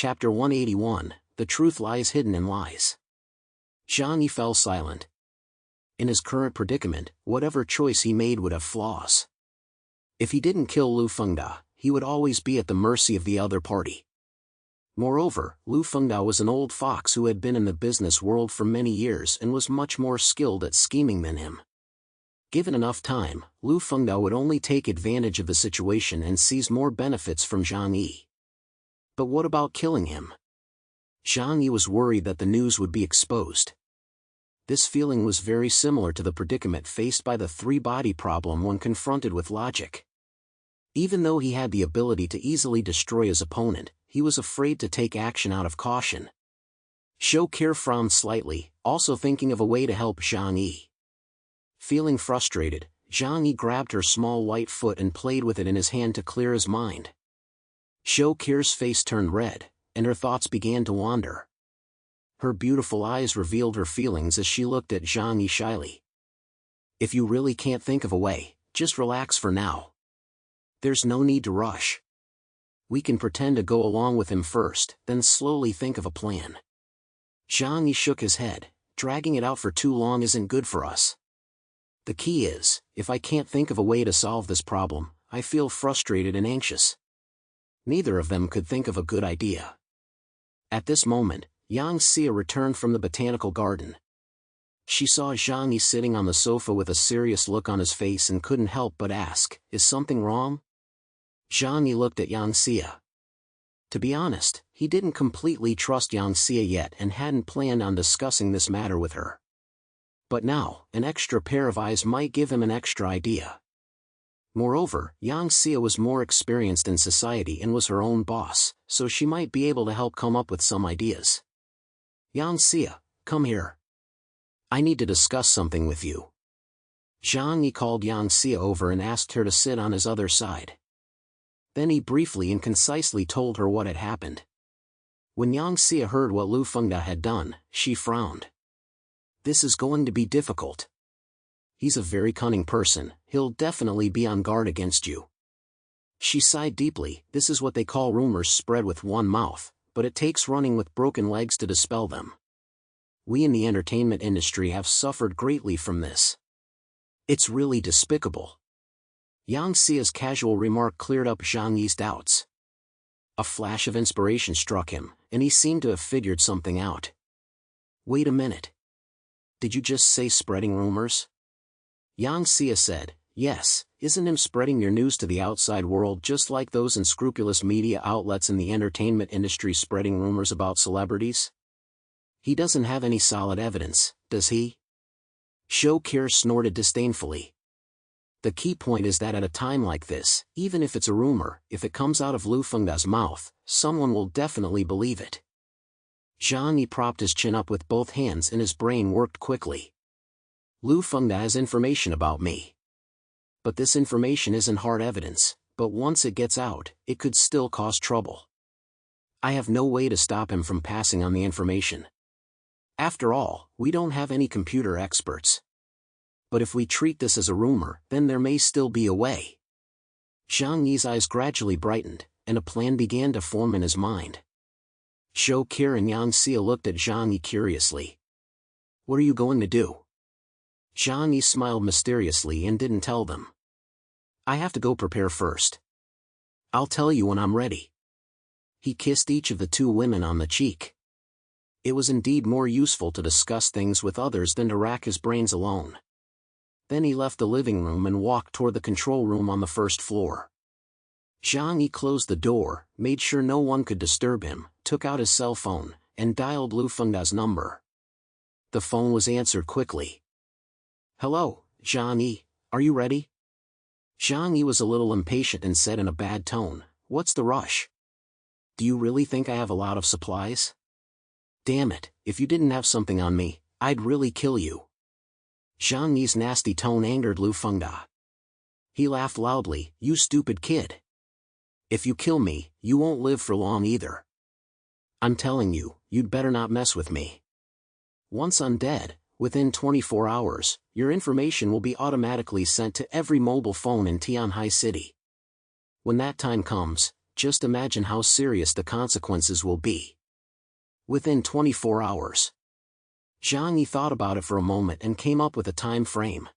Chapter 181, The Truth Lies Hidden in Lies. Zhang Yi fell silent. In his current predicament, whatever choice he made would have flaws. If he didn't kill Lufunga, he would always be at the mercy of the other party. Moreover, Lufunga was an old fox who had been in the business world for many years and was much more skilled at scheming than him. Given enough time, Lufunga would only take advantage of the situation and seize more benefits from Zhang Yi. But what about killing him? Zhang Yi was worried that the news would be exposed. This feeling was very similar to the predicament faced by the three-body problem when confronted with logic. Even though he had the ability to easily destroy his opponent, he was afraid to take action out of caution. Shou Qi frowned slightly, also thinking of a way to help Zhang Yi. Feeling frustrated, Zhang Yi grabbed her small white foot and played with it in his hand to clear his mind. Shou Qi's face turned red, and her thoughts began to wander. Her beautiful eyes revealed her feelings as she looked at Zhang Yi shyly. If you really can't think of a way, just relax for now. There's no need to rush. We can pretend to go along with him first, then slowly think of a plan. Zhang Yi shook his head. Dragging it out for too long isn't good for us. The key is, if I can't think of a way to solve this problem, I feel frustrated and anxious. Neither of them could think of a good idea. At this moment, Yang Xia returned from the botanical garden. She saw Zhang Yi sitting on the sofa with a serious look on his face and couldn't help but ask, "Is something wrong?" Zhang Yi looked at Yang Xia. To be honest, he didn't completely trust Yang Xia yet and hadn't planned on discussing this matter with her. But now, an extra pair of eyes might give him an extra idea. Moreover, Yang Xia was more experienced in society and was her own boss, so she might be able to help come up with some ideas. "Yang Xia, come here. I need to discuss something with you." Zhang Yi called Yang Xia over and asked her to sit on his other side. Then he briefly and concisely told her what had happened. When Yang Xia heard what Lufunga had done, she frowned. "This is going to be difficult. He's a very cunning person, he'll definitely be on guard against you." She sighed deeply. This is what they call rumors spread with one mouth, but it takes running with broken legs to dispel them. We in the entertainment industry have suffered greatly from this. It's really despicable. Yang Xia's casual remark cleared up Zhang Yi's doubts. A flash of inspiration struck him, and he seemed to have figured something out. "Wait a minute. Did you just say spreading rumors?" Yang Xia said, "Yes, isn't him spreading your news to the outside world just like those unscrupulous media outlets in the entertainment industry spreading rumors about celebrities? He doesn't have any solid evidence, does he?" Shou Qi snorted disdainfully. "The key point is that at a time like this, even if it's a rumor, if it comes out of Lufunga's mouth, someone will definitely believe it." Zhang Yi propped his chin up with both hands and his brain worked quickly. "Lufunga has information about me. But this information isn't hard evidence, but once it gets out, it could still cause trouble. I have no way to stop him from passing on the information. After all, we don't have any computer experts. But if we treat this as a rumor, then there may still be a way." Zhang Yi's eyes gradually brightened, and a plan began to form in his mind. Shou Qi and Yang Xia looked at Zhang Yi curiously. "What are you going to do?" Zhang Yi smiled mysteriously and didn't tell them. "I have to go prepare first. I'll tell you when I'm ready." He kissed each of the two women on the cheek. It was indeed more useful to discuss things with others than to rack his brains alone. Then he left the living room and walked toward the control room on the first floor. Zhang Yi closed the door, made sure no one could disturb him, took out his cell phone, and dialed Lufunga's number. The phone was answered quickly. "Hello, Zhang Yi, are you ready?" Zhang Yi was a little impatient and said in a bad tone, "What's the rush? Do you really think I have a lot of supplies? Damn it, if you didn't have something on me, I'd really kill you." Zhang Yi's nasty tone angered Lufunga. He laughed loudly, "You stupid kid. If you kill me, you won't live for long either. I'm telling you, you'd better not mess with me. Once I'm dead, within 24 hours, your information will be automatically sent to every mobile phone in Tianhai City. When that time comes, just imagine how serious the consequences will be. Within 24 hours. Zhang Yi thought about it for a moment and came up with a time frame.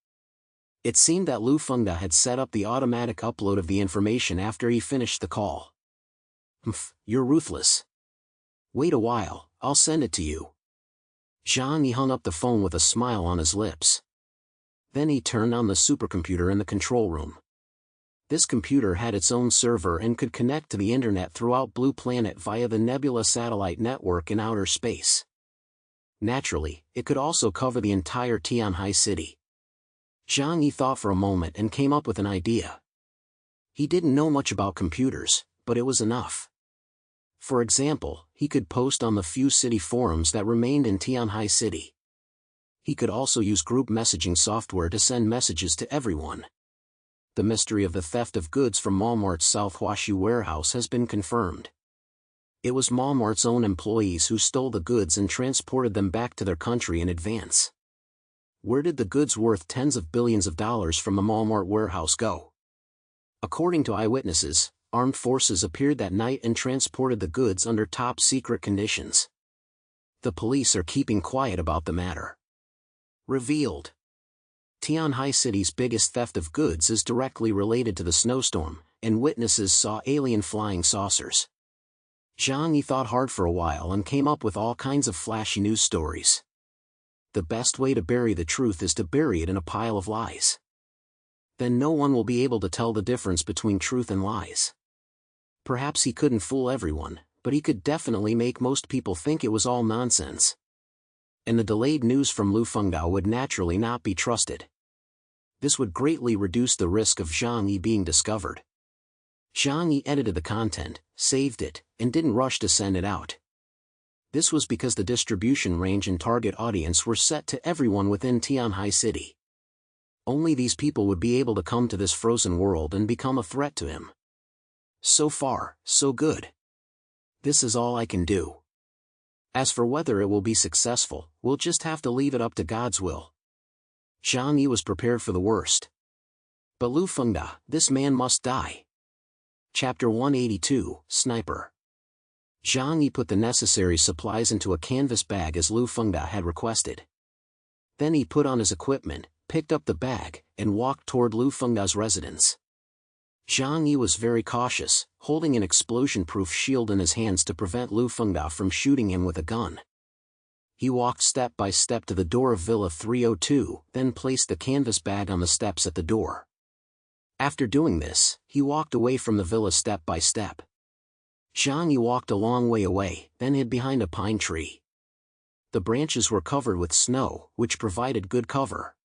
It seemed that Lufunga had set up the automatic upload of the information after he finished the call. You're ruthless. Wait a while, I'll send it to you. Zhang Yi hung up the phone with a smile on his lips. Then he turned on the supercomputer in the control room. This computer had its own server and could connect to the internet throughout Blue Planet via the Nebula satellite network in outer space. Naturally, it could also cover the entire Tianhai city. Zhang Yi thought for a moment and came up with an idea. He didn't know much about computers, but it was enough. For example, he could post on the few city forums that remained in Tianhai city. He could also use group messaging software to send messages to everyone. The mystery of the theft of goods from Walmart's South Huaxu warehouse has been confirmed. It was Walmart's own employees who stole the goods and transported them back to their country in advance. Where did the goods worth tens of billions of dollars from the Walmart warehouse go? According to eyewitnesses, armed forces appeared that night and transported the goods under top-secret conditions. The police are keeping quiet about the matter. Revealed. Tianhai City's biggest theft of goods is directly related to the snowstorm, and witnesses saw alien flying saucers. Zhang Yi thought hard for a while and came up with all kinds of flashy news stories. The best way to bury the truth is to bury it in a pile of lies. Then no one will be able to tell the difference between truth and lies. Perhaps he couldn't fool everyone, but he could definitely make most people think it was all nonsense. And the delayed news from Lufunga would naturally not be trusted. This would greatly reduce the risk of Zhang Yi being discovered. Zhang Yi edited the content, saved it, and didn't rush to send it out. This was because the distribution range and target audience were set to everyone within Tianhai City. Only these people would be able to come to this frozen world and become a threat to him. So far, so good. This is all I can do. As for whether it will be successful, we'll just have to leave it up to God's will. Zhang Yi was prepared for the worst. But Lufunga, this man must die. Chapter 182, Sniper. Zhang Yi put the necessary supplies into a canvas bag as Lufunga had requested. Then he put on his equipment, picked up the bag, and walked toward Lufunga's residence. Zhang Yi was very cautious, holding an explosion-proof shield in his hands to prevent Lufunga from shooting him with a gun. He walked step by step to the door of Villa 302, then placed the canvas bag on the steps at the door. After doing this, he walked away from the villa step by step. Zhang Yi walked a long way away, then hid behind a pine tree. The branches were covered with snow, which provided good cover.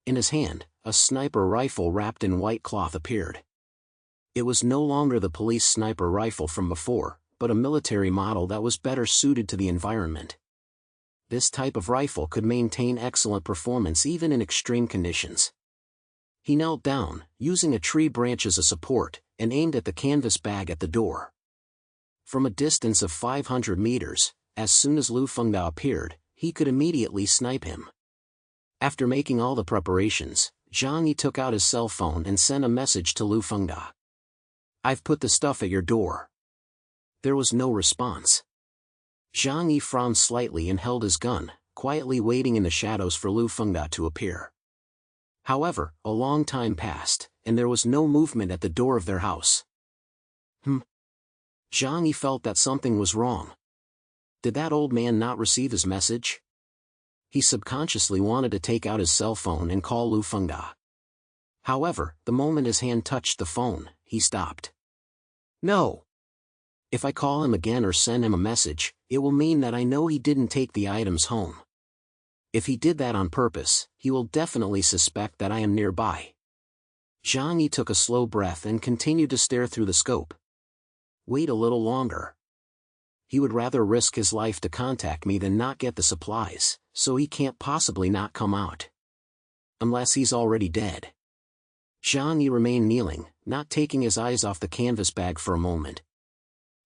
In his hand, a sniper rifle wrapped in white cloth appeared. It was no longer the police sniper rifle from before, but a military model that was better suited to the environment. This type of rifle could maintain excellent performance even in extreme conditions. He knelt down, using a tree branch as a support, and aimed at the canvas bag at the door. From a distance of 500 meters, as soon as Lufunga appeared, he could immediately snipe him. After making all the preparations, Zhang Yi took out his cell phone and sent a message to Lufunga. "I've put the stuff at your door." There was no response. Zhang Yi frowned slightly and held his gun, quietly waiting in the shadows for Lufunga to appear. However, a long time passed, and there was no movement at the door of their house. Zhang Yi felt that something was wrong. Did that old man not receive his message? He subconsciously wanted to take out his cell phone and call Lufunga. However, the moment his hand touched the phone, he stopped. No. If I call him again or send him a message, it will mean that I know he didn't take the items home. If he did that on purpose, he will definitely suspect that I am nearby. Zhang Yi took a slow breath and continued to stare through the scope. Wait a little longer. He would rather risk his life to contact me than not get the supplies, so he can't possibly not come out. Unless he's already dead. Zhang Yi remained kneeling, not taking his eyes off the canvas bag for a moment.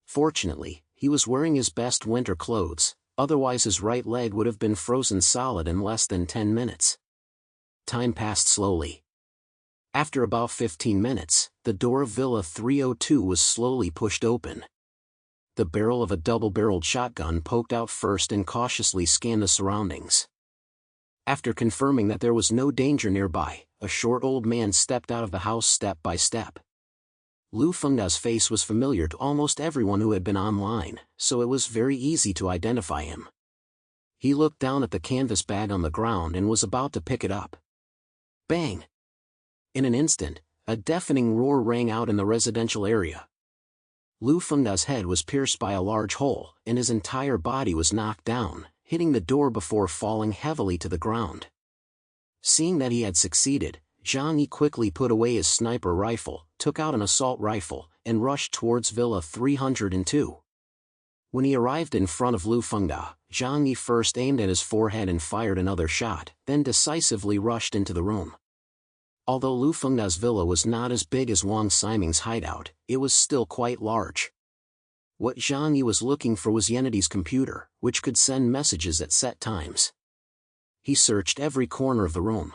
Fortunately, he was wearing his best winter clothes, otherwise his right leg would have been frozen solid in less than 10 minutes. Time passed slowly. After about 15 minutes, the door of Villa 302 was slowly pushed open. The barrel of a double-barreled shotgun poked out first and cautiously scanned the surroundings. After confirming that there was no danger nearby, a short old man stepped out of the house step by step. Lufunga's face was familiar to almost everyone who had been online, so it was very easy to identify him. He looked down at the canvas bag on the ground and was about to pick it up. Bang! In an instant, a deafening roar rang out in the residential area. Lufunga's head was pierced by a large hole, and his entire body was knocked down, hitting the door before falling heavily to the ground. Seeing that he had succeeded, Zhang Yi quickly put away his sniper rifle, took out an assault rifle, and rushed towards Villa 302. When he arrived in front of Lufunga, Zhang Yi first aimed at his forehead and fired another shot, then decisively rushed into the room. Although Lufunga's villa was not as big as Wang Siming's hideout, it was still quite large. What Zhang Yi was looking for was Yenity's computer, which could send messages at set times. He searched every corner of the room.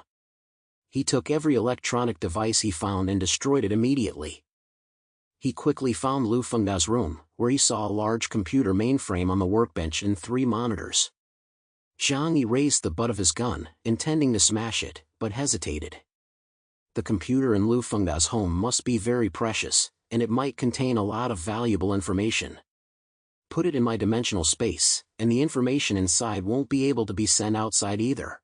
He took every electronic device he found and destroyed it immediately. He quickly found Lufunga's room, where he saw a large computer mainframe on the workbench and 3 monitors. Zhang Yi raised the butt of his gun, intending to smash it, but hesitated. The computer in Lufunga's home must be very precious, and it might contain a lot of valuable information. Put it in my dimensional space, and the information inside won't be able to be sent outside either.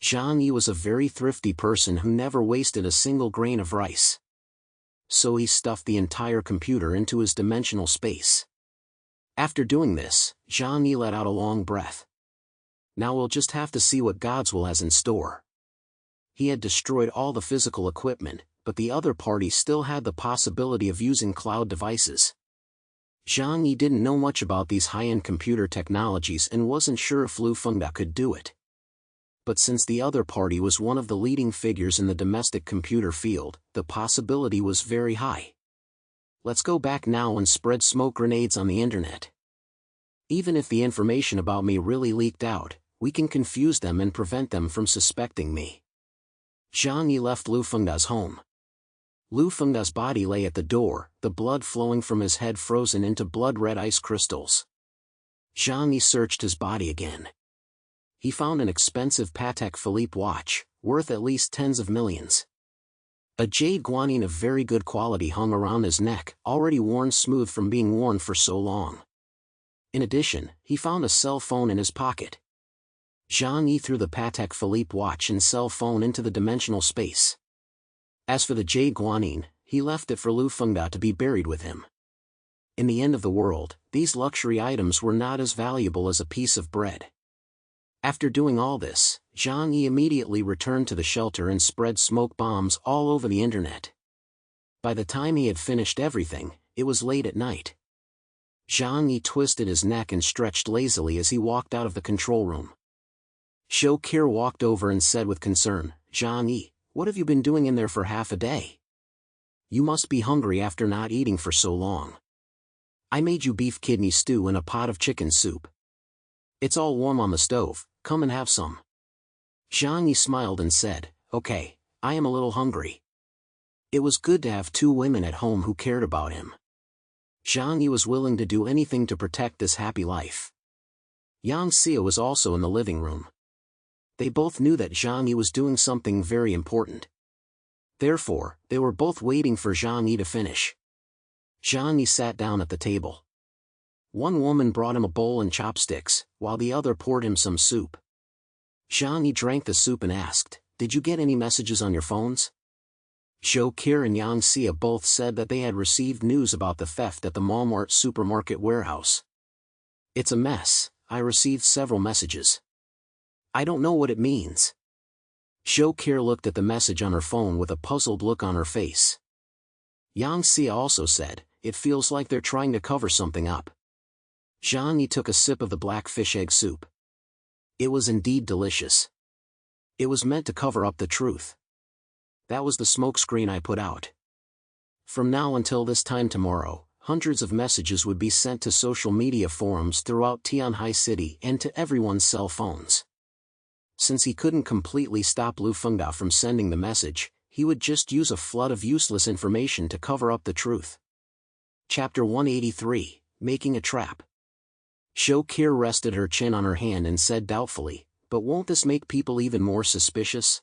Zhang Yi was a very thrifty person who never wasted a single grain of rice. So he stuffed the entire computer into his dimensional space. After doing this, Zhang Yi let out a long breath. Now we'll just have to see what God's will has in store. He had destroyed all the physical equipment, but the other party still had the possibility of using cloud devices. Zhang Yi didn't know much about these high-end computer technologies and wasn't sure if Lufunga could do it. But since the other party was one of the leading figures in the domestic computer field, the possibility was very high. Let's go back now and spread smoke grenades on the internet. Even if the information about me really leaked out, we can confuse them and prevent them from suspecting me. Zhang Yi left Lufunga's home. Lufunga's body lay at the door, the blood flowing from his head frozen into blood-red ice crystals. Zhang Yi searched his body again. He found an expensive Patek Philippe watch, worth at least tens of millions. A jade guanine of very good quality hung around his neck, already worn smooth from being worn for so long. In addition, he found a cell phone in his pocket. Zhang Yi threw the Patek Philippe watch and cell phone into the dimensional space. As for the jade guanine, he left it for Lufunga to be buried with him. In the end of the world, these luxury items were not as valuable as a piece of bread. After doing all this, Zhang Yi immediately returned to the shelter and spread smoke bombs all over the internet. By the time he had finished everything, it was late at night. Zhang Yi twisted his neck and stretched lazily as he walked out of the control room. Zhou Qi walked over and said with concern, "Zhang Yi, what have you been doing in there for half a day? You must be hungry after not eating for so long. I made you beef kidney stew and a pot of chicken soup. It's all warm on the stove, come and have some." Zhang Yi smiled and said, "Okay, I am a little hungry." It was good to have 2 women at home who cared about him. Zhang Yi was willing to do anything to protect this happy life. Yang Xia was also in the living room. They both knew that Zhang Yi was doing something very important. Therefore, they were both waiting for Zhang Yi to finish. Zhang Yi sat down at the table. One woman brought him a bowl and chopsticks, while the other poured him some soup. Zhang Yi drank the soup and asked, "Did you get any messages on your phones?" Zhou Qi and Yang Xia both said that they had received news about the theft at the Walmart supermarket warehouse. "It's a mess, I received several messages. I don't know what it means." Zhou Qi looked at the message on her phone with a puzzled look on her face. Yang Xia also said, "It feels like they're trying to cover something up." Zhang Yi took a sip of the black fish egg soup. It was indeed delicious. It was meant to cover up the truth. That was the smokescreen I put out. From now until this time tomorrow, hundreds of messages would be sent to social media forums throughout Tianhai City and to everyone's cell phones. Since he couldn't completely stop Lufunga from sending the message, he would just use a flood of useless information to cover up the truth. Chapter 183, Making a Trap. Shokir rested her chin on her hand and said doubtfully, "But won't this make people even more suspicious?"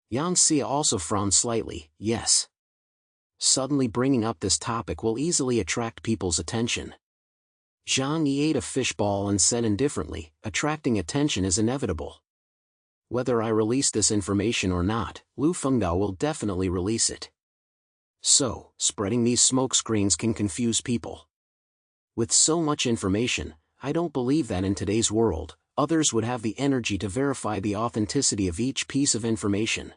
Yang Xia also frowned slightly. "Yes. Suddenly bringing up this topic will easily attract people's attention." Zhang Yi ate a fishball and said indifferently, "Attracting attention is inevitable. Whether I release this information or not, Lufunga will definitely release it. So, spreading these smokescreens can confuse people. With so much information, I don't believe that in today's world, others would have the energy to verify the authenticity of each piece of information."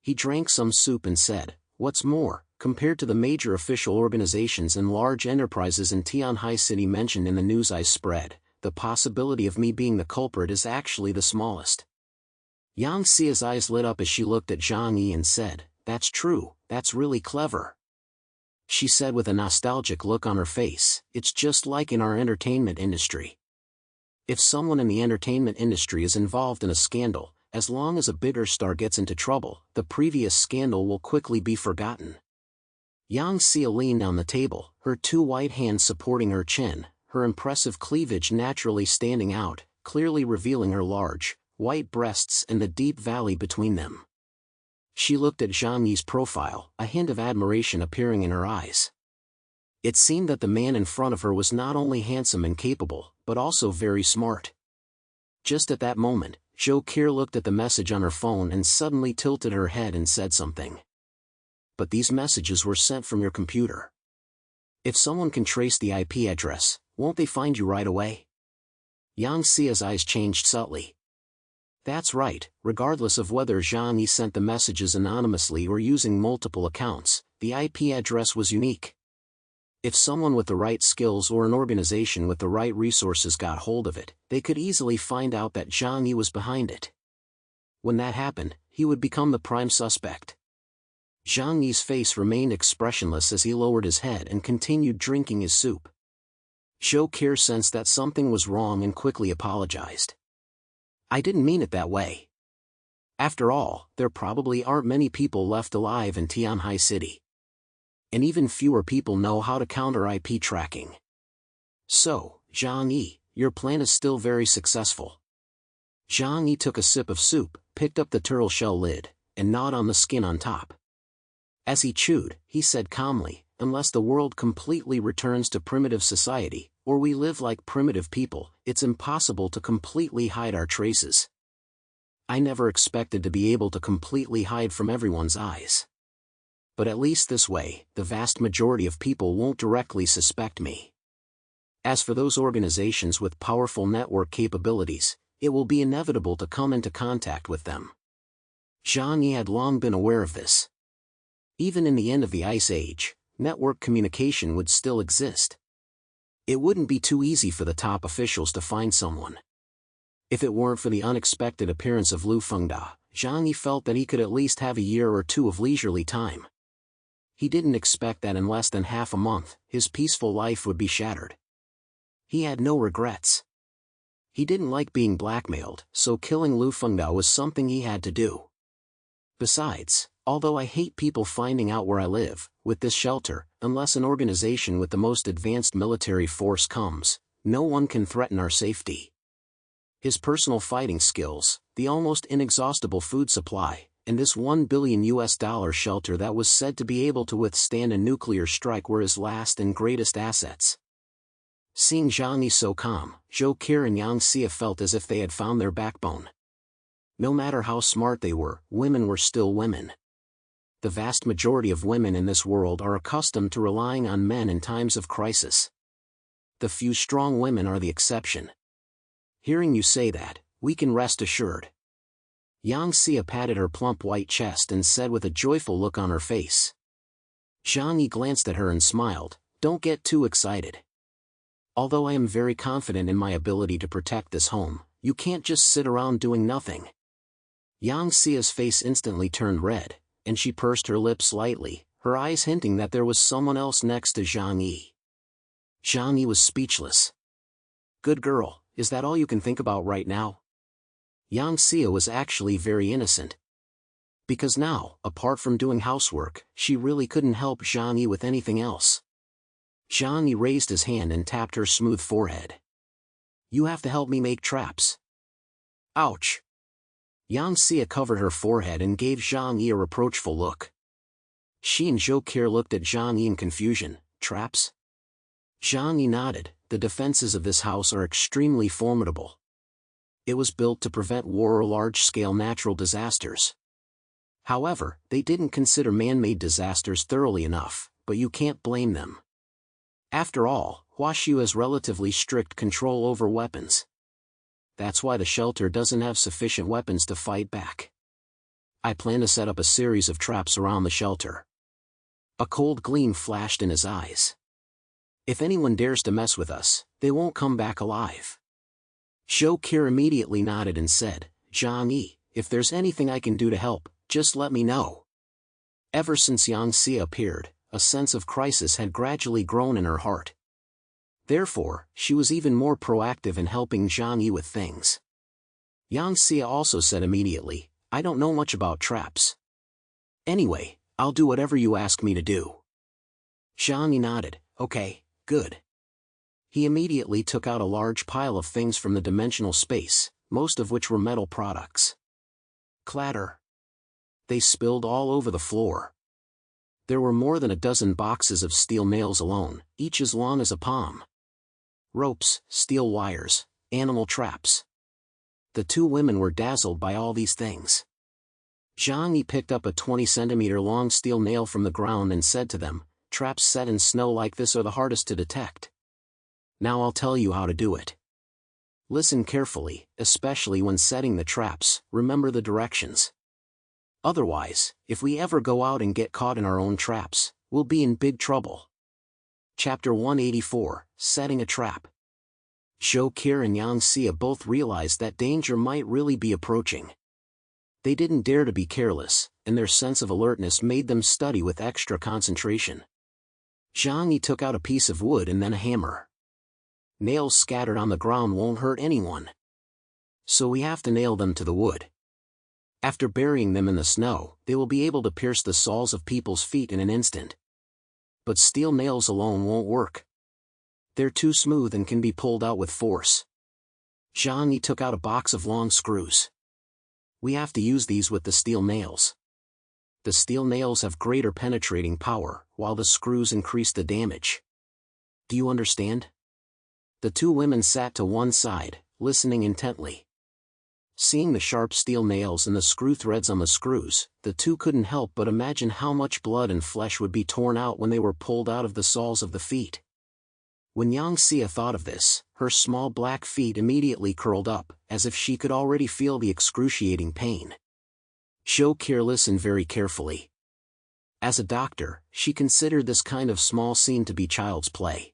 He drank some soup and said, "What's more, compared to the major official organizations and large enterprises in Tianhai City mentioned in the news I spread, the possibility of me being the culprit is actually the smallest." Yang Xia's eyes lit up as she looked at Zhang Yi and said, "That's true, that's really clever." She said with a nostalgic look on her face, "It's just like in our entertainment industry. If someone in the entertainment industry is involved in a scandal, as long as a bigger star gets into trouble, the previous scandal will quickly be forgotten." Yang Xia leaned on the table, her two white hands supporting her chin, her impressive cleavage naturally standing out, clearly revealing her large, white breasts and the deep valley between them. She looked at Zhang Yi's profile, a hint of admiration appearing in her eyes. It seemed that the man in front of her was not only handsome and capable, but also very smart. Just at that moment, Shokir looked at the message on her phone and suddenly tilted her head and said something. "But these messages were sent from your computer. If someone can trace the IP address, won't they find you right away?" Yang Xia's eyes changed subtly. "That's right, regardless of whether Zhang Yi sent the messages anonymously or using multiple accounts, the IP address was unique. If someone with the right skills or an organization with the right resources got hold of it, they could easily find out that Zhang Yi was behind it. When that happened, he would become the prime suspect." Zhang Yi's face remained expressionless as he lowered his head and continued drinking his soup. Shokir sensed that something was wrong and quickly apologized. "I didn't mean it that way. After all, there probably aren't many people left alive in Tianhai City. And even fewer people know how to counter IP tracking. So, Zhang Yi, your plan is still very successful." Zhang Yi took a sip of soup, picked up the turtle shell lid, and gnawed on the skin on top. As he chewed, he said calmly, "Unless the world completely returns to primitive society, or we live like primitive people, it's impossible to completely hide our traces. I never expected to be able to completely hide from everyone's eyes. But at least this way, the vast majority of people won't directly suspect me. As for those organizations with powerful network capabilities, it will be inevitable to come into contact with them." Zhang Yi had long been aware of this. Even in the end of the Ice Age, network communication would still exist. It wouldn't be too easy for the top officials to find someone. If it weren't for the unexpected appearance of Lufunga, Zhang Yi felt that he could at least have a year or two of leisurely time. He didn't expect that in less than half a month, his peaceful life would be shattered. He had no regrets. He didn't like being blackmailed, so killing Lufunga was something he had to do. Besides, although I hate people finding out where I live, with this shelter, unless an organization with the most advanced military force comes, no one can threaten our safety. His personal fighting skills, the almost inexhaustible food supply, and this $1 billion shelter that was said to be able to withstand a nuclear strike were his last and greatest assets. Seeing Zhang Yi so calm, Shokir and Yang Xia felt as if they had found their backbone. No matter how smart they were, women were still women. The vast majority of women in this world are accustomed to relying on men in times of crisis. The few strong women are the exception. Hearing you say that, we can rest assured." Yang Xia patted her plump white chest and said with a joyful look on her face. Zhang Yi glanced at her and smiled, "Don't get too excited. Although I am very confident in my ability to protect this home, you can't just sit around doing nothing." Yang Xia's face instantly turned red, and she pursed her lips slightly, her eyes hinting that there was someone else next to Zhang Yi. Zhang Yi was speechless. "Good girl, is that all you can think about right now?" Yang Xia was actually very innocent. Because now, apart from doing housework, she really couldn't help Zhang with anything else. Zhang raised his hand and tapped her smooth forehead. You have to help me make traps. Ouch. Yang Xia covered her forehead and gave Zhang Yi a reproachful look. She and Zhou Qi looked at Zhang Yi in confusion. Traps? Zhang Yi nodded. The defenses of this house are extremely formidable. It was built to prevent war or large-scale natural disasters. However, they didn't consider man-made disasters thoroughly enough, but you can't blame them. After all, Huaxiu has relatively strict control over weapons. That's why the shelter doesn't have sufficient weapons to fight back. I plan to set up a series of traps around the shelter. A cold gleam flashed in his eyes. If anyone dares to mess with us, they won't come back alive. Zhou Qi immediately nodded and said, Zhang Yi, if there's anything I can do to help, just let me know. Ever since Yang Xia appeared, a sense of crisis had gradually grown in her heart. Therefore, she was even more proactive in helping Zhang Yi with things. Yang Xia also said immediately, I don't know much about traps. Anyway, I'll do whatever you ask me to do. Zhang Yi nodded, okay, good. He immediately took out a large pile of things from the dimensional space, most of which were metal products. Clatter. They spilled all over the floor. There were more than a dozen boxes of steel nails alone, each as long as a palm. Ropes, steel wires, animal traps. The two women were dazzled by all these things. Zhang Yi picked up a 20-centimeter long steel nail from the ground and said to them, traps set in snow like this are the hardest to detect. Now I'll tell you how to do it. Listen carefully, especially when setting the traps, remember the directions. Otherwise, if we ever go out and get caught in our own traps, we'll be in big trouble. Chapter 184, Setting a Trap. Zhou Qi and Yang Xia both realized that danger might really be approaching. They didn't dare to be careless, and their sense of alertness made them study with extra concentration. Zhang Yi took out a piece of wood and then a hammer. Nails scattered on the ground won't hurt anyone. So we have to nail them to the wood. After burying them in the snow, they will be able to pierce the soles of people's feet in an instant. But steel nails alone won't work. They're too smooth and can be pulled out with force. Zhang Yi took out a box of long screws. We have to use these with the steel nails. The steel nails have greater penetrating power, while the screws increase the damage. Do you understand? The two women sat to one side, listening intently. Seeing the sharp steel nails and the screw threads on the screws, the two couldn't help but imagine how much blood and flesh would be torn out when they were pulled out of the soles of the feet. When Yang Xia thought of this, her small black feet immediately curled up, as if she could already feel the excruciating pain. Zhou Qi listened very carefully. As a doctor, she considered this kind of small scene to be child's play.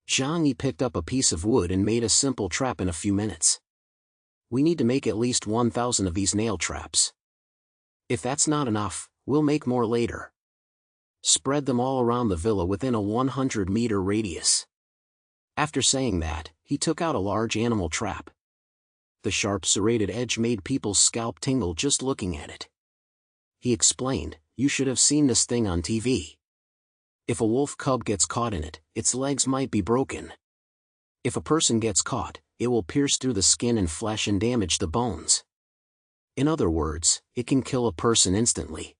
Zhang Yi picked up a piece of wood and made a simple trap in a few minutes. We need to make at least 1,000 of these nail traps. If that's not enough, we'll make more later. Spread them all around the villa within a 100-meter radius. After saying that, he took out a large animal trap. The sharp serrated edge made people's scalp tingle just looking at it. He explained, you should have seen this thing on TV. If a wolf cub gets caught in it, its legs might be broken. If a person gets caught, it will pierce through the skin and flesh and damage the bones. In other words, it can kill a person instantly.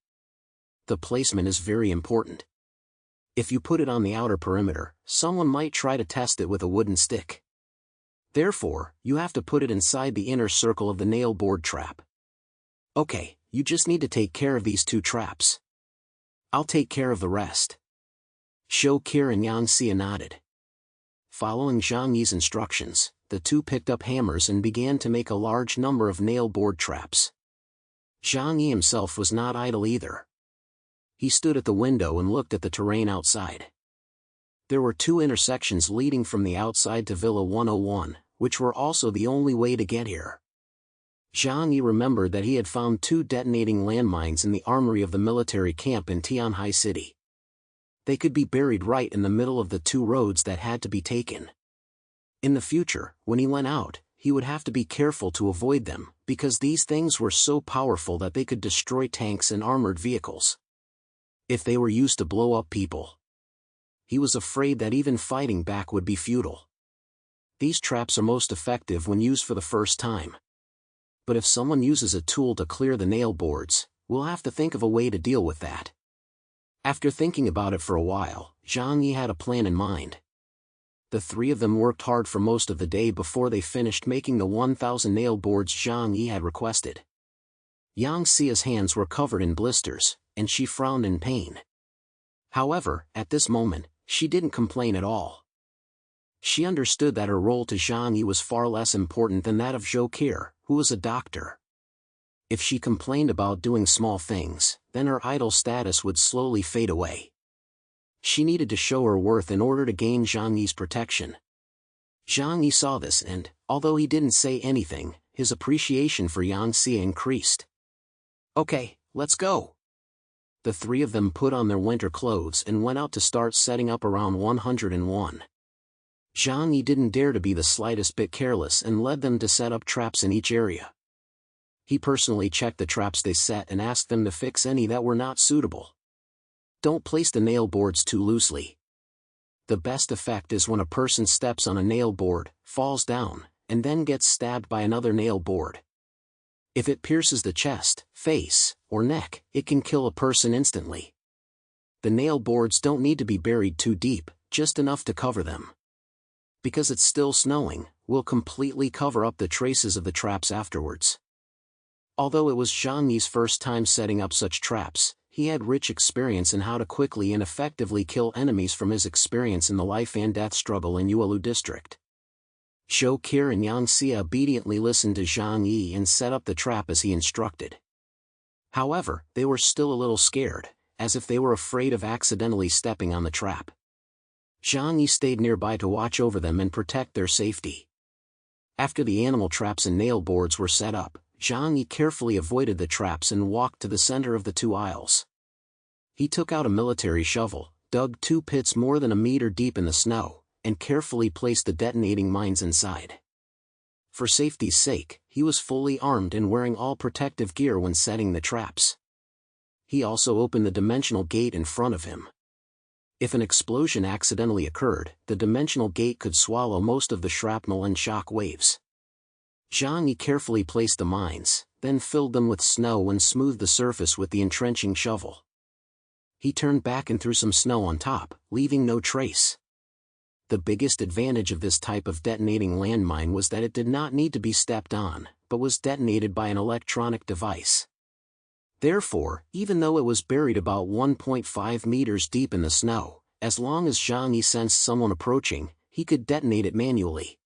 The placement is very important. If you put it on the outer perimeter, someone might try to test it with a wooden stick. Therefore, you have to put it inside the inner circle of the nail board trap. Okay, you just need to take care of these two traps. I'll take care of the rest. Zhou Qi and Yang Xia nodded. Following Zhang Yi's instructions, the two picked up hammers and began to make a large number of nail board traps. Zhang Yi himself was not idle either. He stood at the window and looked at the terrain outside. There were two intersections leading from the outside to Villa 101, which were also the only way to get here. Zhang Yi remembered that he had found two detonating landmines in the armory of the military camp in Tianhai City. They could be buried right in the middle of the two roads that had to be taken. In the future, when he went out, he would have to be careful to avoid them, because these things were so powerful that they could destroy tanks and armored vehicles. If they were used to blow up people, he was afraid that even fighting back would be futile. These traps are most effective when used for the first time. But if someone uses a tool to clear the nail boards, we'll have to think of a way to deal with that. After thinking about it for a while, Zhang Yi had a plan in mind. The three of them worked hard for most of the day before they finished making the 1,000 nail boards Zhang Yi had requested. Yang Xia's hands were covered in blisters, and she frowned in pain. However, at this moment, she didn't complain at all. She understood that her role to Zhang Yi was far less important than that of Zhou Qi, who was a doctor. If she complained about doing small things, then her idol status would slowly fade away. She needed to show her worth in order to gain Zhang Yi's protection. Zhang Yi saw this and, although he didn't say anything, his appreciation for Yang Xia increased. "Okay, let's go." The three of them put on their winter clothes and went out to start setting up around 101. Zhang Yi didn't dare to be the slightest bit careless and led them to set up traps in each area. He personally checked the traps they set and asked them to fix any that were not suitable. Don't place the nail boards too loosely. The best effect is when a person steps on a nail board, falls down, and then gets stabbed by another nail board. If it pierces the chest, face, or neck, it can kill a person instantly. The nail boards don't need to be buried too deep, just enough to cover them. Because it's still snowing, we'll completely cover up the traces of the traps afterwards. Although it was Zhang Yi's first time setting up such traps, he had rich experience in how to quickly and effectively kill enemies from his experience in the life and death struggle in Yuelu district. Zhou Qi and Yang Xia obediently listened to Zhang Yi and set up the trap as he instructed. However, they were still a little scared, as if they were afraid of accidentally stepping on the trap. Zhang Yi stayed nearby to watch over them and protect their safety. After the animal traps and nail boards were set up, Zhang Yi carefully avoided the traps and walked to the center of the two aisles. He took out a military shovel, dug 2 pits more than a meter deep in the snow, and carefully placed the detonating mines inside. For safety's sake, he was fully armed and wearing all protective gear when setting the traps. He also opened the dimensional gate in front of him. If an explosion accidentally occurred, the dimensional gate could swallow most of the shrapnel and shock waves. Zhang Yi carefully placed the mines, then filled them with snow and smoothed the surface with the entrenching shovel. He turned back and threw some snow on top, leaving no trace. The biggest advantage of this type of detonating landmine was that it did not need to be stepped on, but was detonated by an electronic device. Therefore, even though it was buried about 1.5 meters deep in the snow, as long as Zhang Yi sensed someone approaching, he could detonate it manually.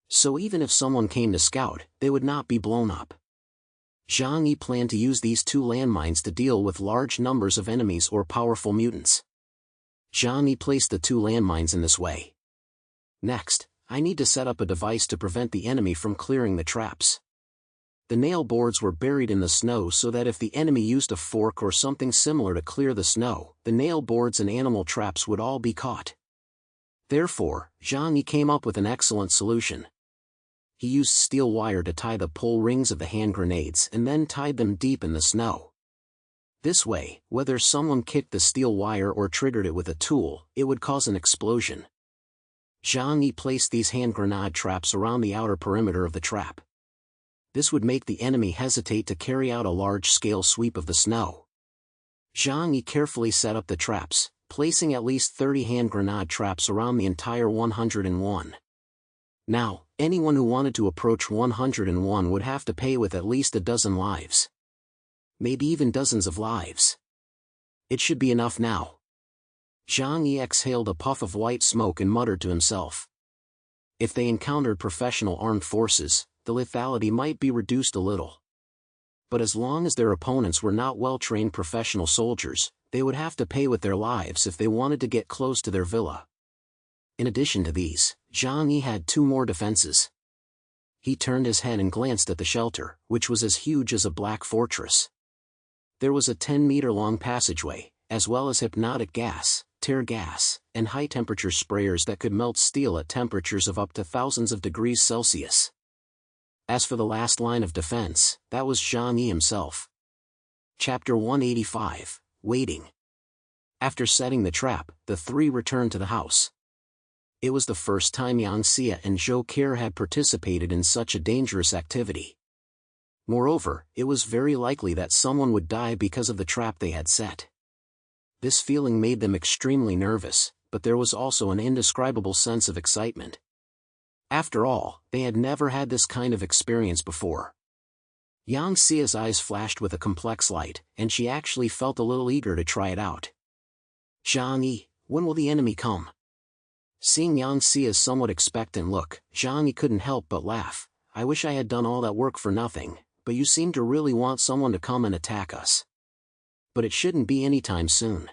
So even if someone came to scout, they would not be blown up. Zhang Yi planned to use these 2 landmines to deal with large numbers of enemies or powerful mutants. Zhang Yi placed the 2 landmines in this way. Next, I need to set up a device to prevent the enemy from clearing the traps. The nail boards were buried in the snow so that if the enemy used a fork or something similar to clear the snow, the nail boards and animal traps would all be caught. Therefore, Zhang Yi came up with an excellent solution. He used steel wire to tie the pull rings of the hand grenades and then tied them deep in the snow. This way, whether someone kicked the steel wire or triggered it with a tool, it would cause an explosion. Zhang Yi placed these hand grenade traps around the outer perimeter of the trap. This would make the enemy hesitate to carry out a large-scale sweep of the snow. Zhang Yi carefully set up the traps, placing at least 30 hand grenade traps around the entire 101. Now, anyone who wanted to approach 101 would have to pay with at least a dozen lives. Maybe even dozens of lives. It should be enough now. Zhang Yi exhaled a puff of white smoke and muttered to himself. If they encountered professional armed forces, the lethality might be reduced a little. But as long as their opponents were not well-trained professional soldiers, they would have to pay with their lives if they wanted to get close to their villa. In addition to these, Zhang Yi had 2 more defenses. He turned his head and glanced at the shelter, which was as huge as a black fortress. There was a 10-meter-long passageway, as well as hypnotic gas, tear gas, and high-temperature sprayers that could melt steel at temperatures of up to thousands of degrees Celsius. As for the last line of defense, that was Zhang Yi himself. Chapter 185, Waiting. After setting the trap, the three returned to the house. It was the first time Yang Xie and Zhou Qiu had participated in such a dangerous activity. Moreover, it was very likely that someone would die because of the trap they had set. This feeling made them extremely nervous, but there was also an indescribable sense of excitement. After all, they had never had this kind of experience before. Yang Xie's eyes flashed with a complex light, and she actually felt a little eager to try it out. Zhang Yi, when will the enemy come? Seeing Yang Xie's somewhat expectant look, Zhang Yi couldn't help but laugh. I wish I had done all that work for nothing, but you seem to really want someone to come and attack us. But it shouldn't be anytime soon.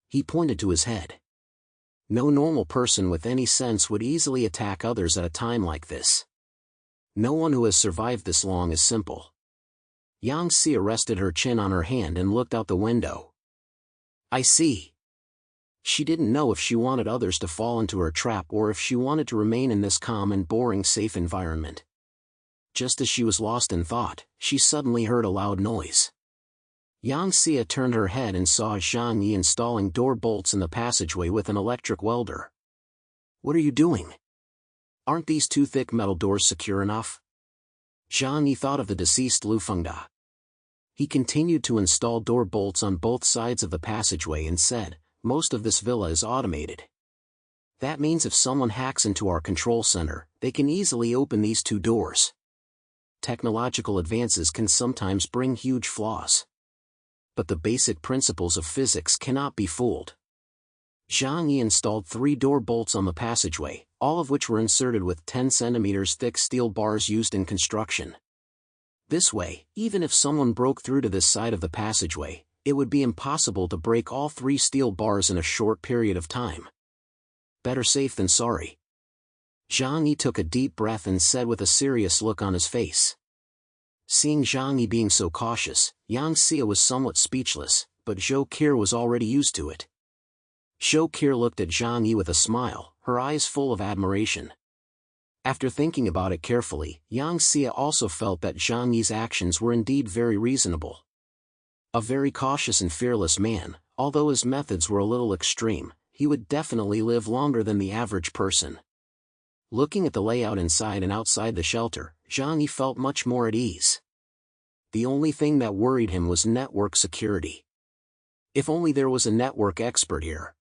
He pointed to his head. No normal person with any sense would easily attack others at a time like this. No one who has survived this long is simple. Yang Xie rested her chin on her hand and looked out the window. I see. She didn't know if she wanted others to fall into her trap or if she wanted to remain in this calm and boring safe environment. Just as she was lost in thought, she suddenly heard a loud noise. Yang Xie turned her head and saw Zhang Yi installing door bolts in the passageway with an electric welder. What are you doing? Aren't these two thick metal doors secure enough? Zhang Yi thought of the deceased Lufunga. He continued to install door bolts on both sides of the passageway and said, most of this villa is automated. That means if someone hacks into our control center, they can easily open these two doors. Technological advances can sometimes bring huge flaws. But the basic principles of physics cannot be fooled. Zhang Yi installed 3 door bolts on the passageway, all of which were inserted with 10 centimeters thick steel bars used in construction. This way, even if someone broke through to this side of the passageway, it would be impossible to break all 3 steel bars in a short period of time. Better safe than sorry. Zhang Yi took a deep breath and said with a serious look on his face. Seeing Zhang Yi being so cautious, Yang Xie was somewhat speechless, but Zhou Qiu was already used to it. Zhou Qiu looked at Zhang Yi with a smile, her eyes full of admiration. After thinking about it carefully, Yang Xie also felt that Zhang Yi's actions were indeed very reasonable. A very cautious and fearless man, although his methods were a little extreme, he would definitely live longer than the average person. Looking at the layout inside and outside the shelter, Zhang Yi felt much more at ease. The only thing that worried him was network security. If only there was a network expert here.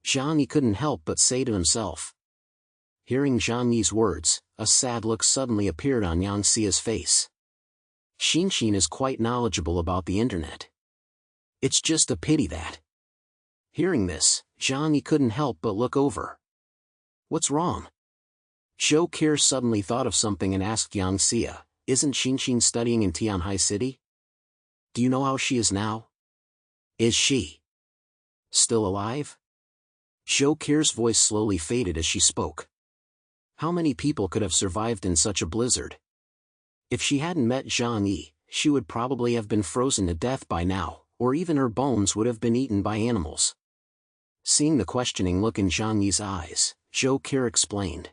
Zhang Yi couldn't help but say to himself. Hearing Zhang Yi's words, a sad look suddenly appeared on Yang Xie's face. Xinxin is quite knowledgeable about the internet. It's just a pity that. Hearing this, Zhang Yi couldn't help but look over. What's wrong? Zhou Qiu suddenly thought of something and asked Yang Xie, isn't Xinxin studying in Tianhai City? Do you know how she is now? Is she still alive? Zhou Qiu's voice slowly faded as she spoke. How many people could have survived in such a blizzard? If she hadn't met Zhang Yi, she would probably have been frozen to death by now, or even her bones would have been eaten by animals. Seeing the questioning look in Zhang Yi's eyes, Zhou Qiu explained.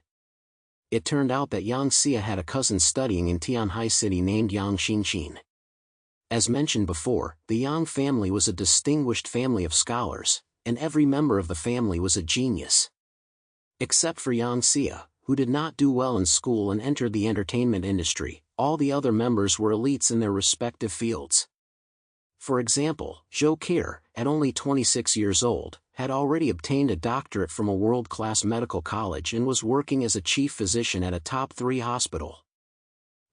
It turned out that Yang Xie had a cousin studying in Tianhai City named Yang Xinxin. As mentioned before, the Yang family was a distinguished family of scholars, and every member of the family was a genius. Except for Yang Xie, who did not do well in school and entered the entertainment industry, all the other members were elites in their respective fields. For example, Zhou Qiu, at only 26 years old, had already obtained a doctorate from a world-class medical college and was working as a chief physician at a top-3 hospital.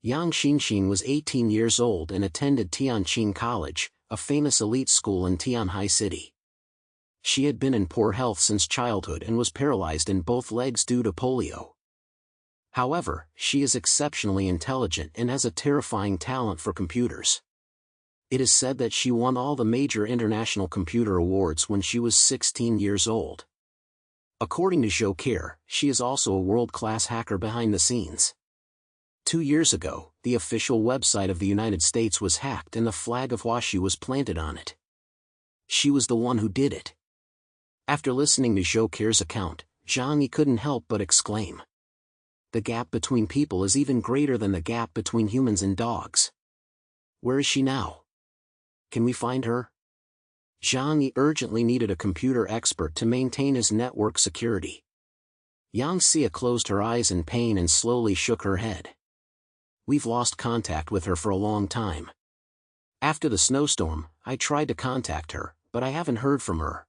Yang Xinxin was 18 years old and attended Tianqing College, a famous elite school in Tianhai City. She had been in poor health since childhood and was paralyzed in both legs due to polio. However, she is exceptionally intelligent and has a terrifying talent for computers. It is said that she won all the major international computer awards when she was 16 years old. According to Zhou Qiu, she is also a world-class hacker behind the scenes. 2 years ago, the official website of the United States was hacked and the flag of Huaxi was planted on it. She was the one who did it. After listening to Zhou Qiu's account, Zhang Yi couldn't help but exclaim. The gap between people is even greater than the gap between humans and dogs. Where is she now? Can we find her? Zhang Yi urgently needed a computer expert to maintain his network security. Yang Xia closed her eyes in pain and slowly shook her head. We've lost contact with her for a long time. After the snowstorm, I tried to contact her, but I haven't heard from her.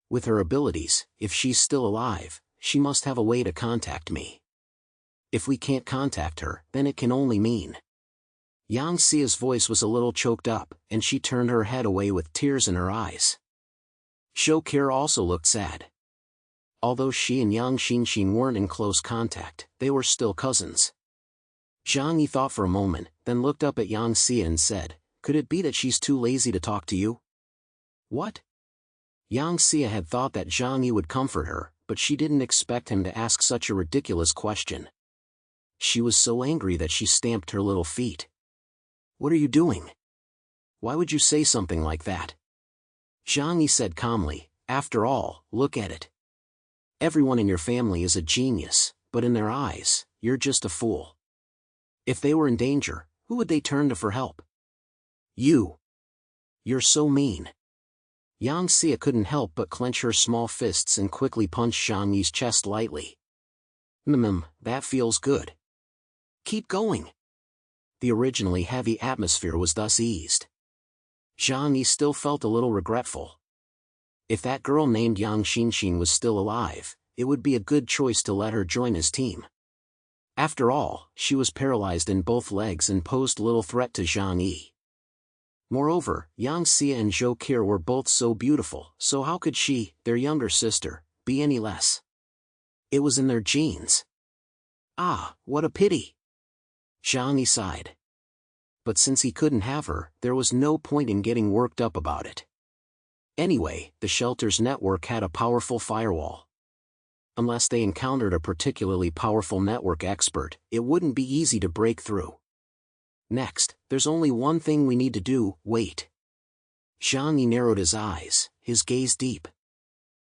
With her abilities, if she's still alive, she must have a way to contact me. If we can't contact her, then it can only mean. Yang Xia's voice was a little choked up, and she turned her head away with tears in her eyes. Zhou Qi also looked sad. Although she and Yang Xinxin weren't in close contact, they were still cousins. Zhang Yi thought for a moment, then looked up at Yang Xia and said, "Could it be that she's too lazy to talk to you?" What? Yang Xia had thought that Zhang Yi would comfort her, but she didn't expect him to ask such a ridiculous question. She was so angry that she stamped her little feet. What are you doing? Why would you say something like that? Zhang Yi said calmly, "After all, look at it. Everyone in your family is a genius, but in their eyes, you're just a fool. If they were in danger, who would they turn to for help? You. You're so mean." Yang Xia couldn't help but clench her small fists and quickly punch Zhang Yi's chest lightly. That feels good. Keep going. The originally heavy atmosphere was thus eased. Zhang Yi still felt a little regretful. If that girl named Yang Xinxin was still alive, it would be a good choice to let her join his team. After all, she was paralyzed in both legs and posed little threat to Zhang Yi. Moreover, Yang Xia and Zhou Qi were both so beautiful, so how could she, their younger sister, be any less? It was in their genes. Ah, what a pity. Zhang Yi sighed. But since he couldn't have her, there was no point in getting worked up about it. Anyway, the shelter's network had a powerful firewall. Unless they encountered a particularly powerful network expert, it wouldn't be easy to break through. Next, there's only one thing we need to do: wait. Zhang Yi narrowed his eyes, his gaze deep.